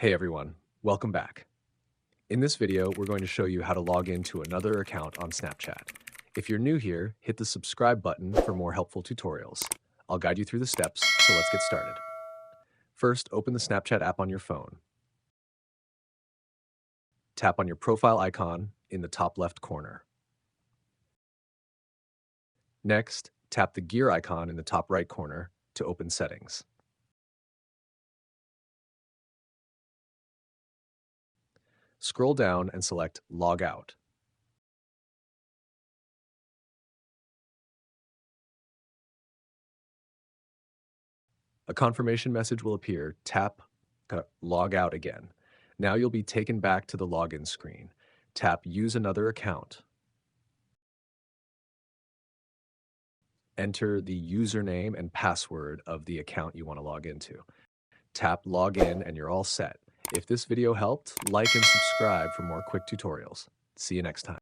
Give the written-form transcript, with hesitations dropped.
Hey everyone, welcome back. In this video, we're going to show you how to log into another account on Snapchat. If you're new here, hit the subscribe button for more helpful tutorials. I'll guide you through the steps, so let's get started. First, open the Snapchat app on your phone. Tap on your profile icon in the top left corner. Next, tap the gear icon in the top right corner to open settings. Scroll down and select Log Out. A confirmation message will appear. Tap Log Out again. Now you'll be taken back to the login screen. Tap Use Another Account. Enter the username and password of the account you want to log into. Tap Login and you're all set. If this video helped, like and subscribe for more quick tutorials. See you next time.